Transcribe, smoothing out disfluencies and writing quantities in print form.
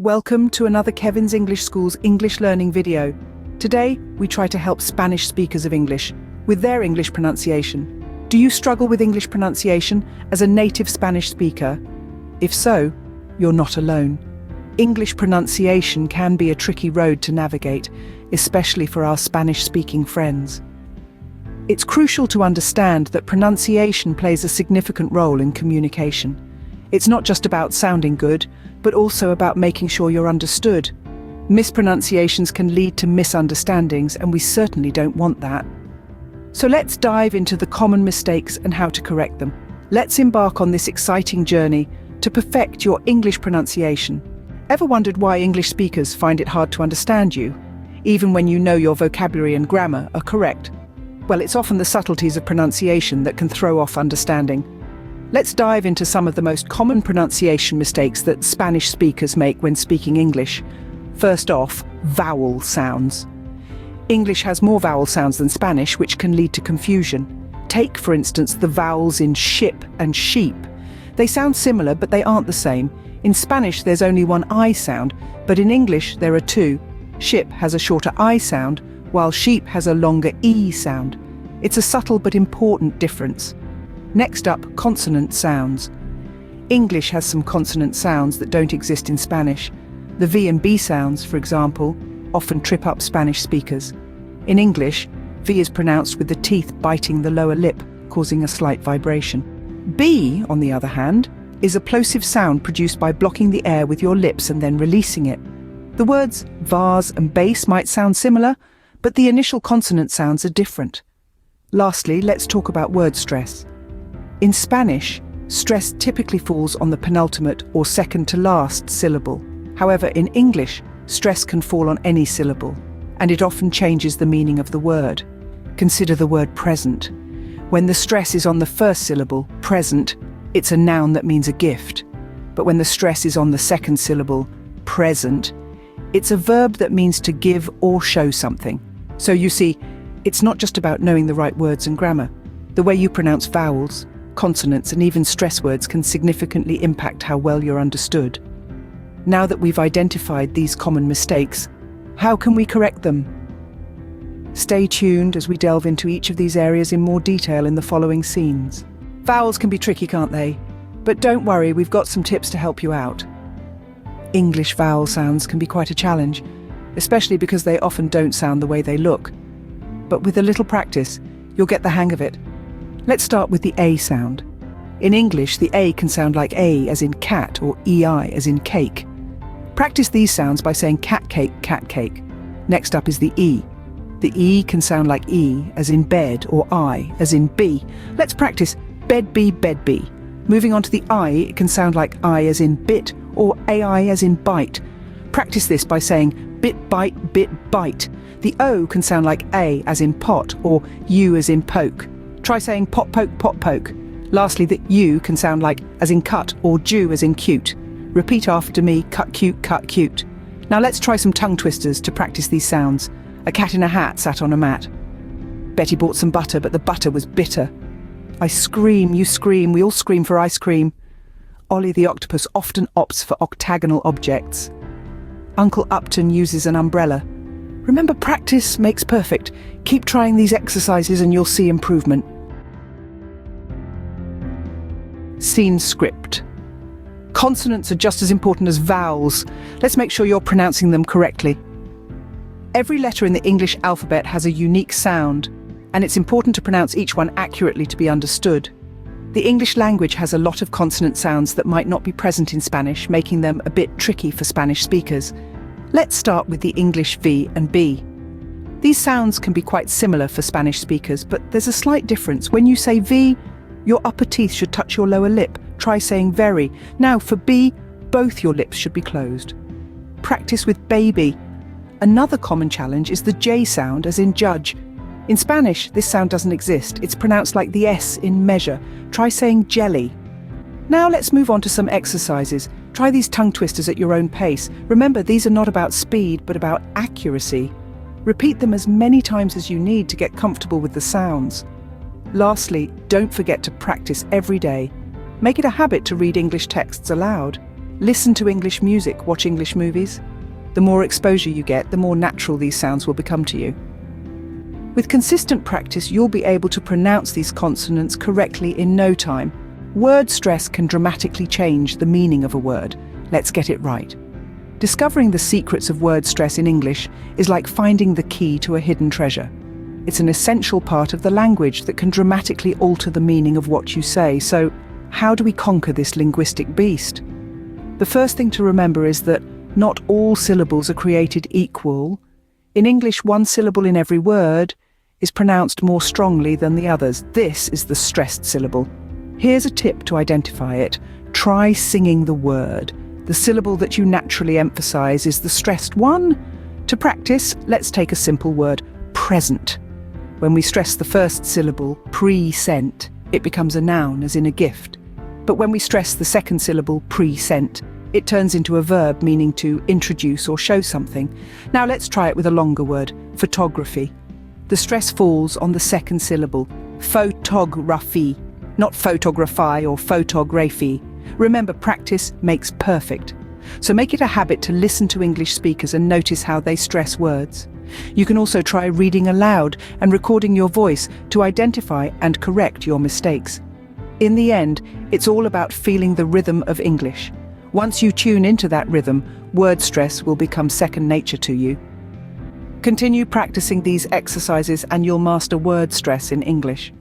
Welcome to another Kevin's English School's English learning video. Today, we try to help Spanish speakers of English with their English pronunciation. Do you struggle with English pronunciation as a native Spanish speaker? If so, you're not alone. English pronunciation can be a tricky road to navigate, especially for our Spanish-speaking friends. It's crucial to understand that pronunciation plays a significant role in communication. It's not just about sounding good, but also about making sure you're understood. Mispronunciations can lead to misunderstandings, and we certainly don't want that. So let's dive into the common mistakes and how to correct them. Let's embark on this exciting journey to perfect your English pronunciation. Ever wondered why English speakers find it hard to understand you, even when you know your vocabulary and grammar are correct? Well, it's often the subtleties of pronunciation that can throw off understanding. Let's dive into some of the most common pronunciation mistakes that Spanish speakers make when speaking English. First off, vowel sounds. English has more vowel sounds than Spanish, which can lead to confusion. Take, for instance, the vowels in ship and sheep. They sound similar, but they aren't the same. In Spanish, there's only one I sound, but in English, there are two. Ship has a shorter I sound, while sheep has a longer E sound. It's a subtle but important difference. Next up, consonant sounds. English has some consonant sounds that don't exist in Spanish. The V and B sounds, for example, often trip up Spanish speakers. In English, V is pronounced with the teeth biting the lower lip, causing a slight vibration. B, on the other hand, is a plosive sound produced by blocking the air with your lips and then releasing it. The words vase and base might sound similar, but the initial consonant sounds are different. Lastly, let's talk about word stress. In Spanish, stress typically falls on the penultimate or second to last syllable. However, in English, stress can fall on any syllable, and it often changes the meaning of the word. Consider the word present. When the stress is on the first syllable, present, it's a noun that means a gift. But when the stress is on the second syllable, present, it's a verb that means to give or show something. So you see, it's not just about knowing the right words and grammar. The way you pronounce vowels, consonants, and even stress words can significantly impact how well you're understood. Now that we've identified these common mistakes, how can we correct them? Stay tuned as we delve into each of these areas in more detail in the following scenes. Vowels can be tricky, can't they? But don't worry, we've got some tips to help you out. English vowel sounds can be quite a challenge, especially because they often don't sound the way they look. But with a little practice, you'll get the hang of it. Let's start with the A sound. In English, the A can sound like A as in cat or EI as in cake. Practice these sounds by saying cat cake, cat cake. Next up is the E. The E can sound like E as in bed or I as in bee. Let's practice bed bee, bed bee. Moving on to the I, it can sound like I as in bit or AI as in bite. Practice this by saying bit bite. The O can sound like A as in pot or U as in poke. Try saying pot poke. Lastly, the U can sound like as in cut or Jew as in cute. Repeat after me, cut cute. Now let's try some tongue twisters to practice these sounds. A cat in a hat sat on a mat. Betty bought some butter, but the butter was bitter. I scream, you scream, we all scream for ice cream. Ollie the octopus often opts for octagonal objects. Uncle Upton uses an umbrella. Remember, practice makes perfect. Keep trying these exercises and you'll see improvement. Scene script. Consonants are just as important as vowels. Let's make sure you're pronouncing them correctly. Every letter in the English alphabet has a unique sound, and it's important to pronounce each one accurately to be understood. The English language has a lot of consonant sounds that might not be present in Spanish, making them a bit tricky for Spanish speakers. Let's start with the English V and B. These sounds can be quite similar for Spanish speakers, but there's a slight difference. When you say V, your upper teeth should touch your lower lip. Try saying very. Now for B, both your lips should be closed. Practice with baby. Another common challenge is the J sound as in judge. In Spanish, this sound doesn't exist. It's pronounced like the S in measure. Try saying jelly. Now let's move on to some exercises. Try these tongue twisters at your own pace. Remember, these are not about speed, but about accuracy. Repeat them as many times as you need to get comfortable with the sounds. Lastly, don't forget to practice every day. Make it a habit to read English texts aloud. Listen to English music, watch English movies. The more exposure you get, the more natural these sounds will become to you. With consistent practice, you'll be able to pronounce these consonants correctly in no time. Word stress can dramatically change the meaning of a word. Let's get it right. Discovering the secrets of word stress in English is like finding the key to a hidden treasure. It's an essential part of the language that can dramatically alter the meaning of what you say. So, how do we conquer this linguistic beast? The first thing to remember is that not all syllables are created equal. In English, one syllable in every word is pronounced more strongly than the others. This is the stressed syllable. Here's a tip to identify it. Try singing the word. The syllable that you naturally emphasize is the stressed one. To practice, let's take a simple word, present. When we stress the first syllable, pre-sent, it becomes a noun, as in a gift. But when we stress the second syllable, pre-sent, it turns into a verb meaning to introduce or show something. Now let's try it with a longer word, photography. The stress falls on the second syllable, photography, not photography or photography. Remember, practice makes perfect. So make it a habit to listen to English speakers and notice how they stress words. You can also try reading aloud and recording your voice to identify and correct your mistakes. In the end, it's all about feeling the rhythm of English. Once you tune into that rhythm, word stress will become second nature to you. Continue practicing these exercises and you'll master word stress in English.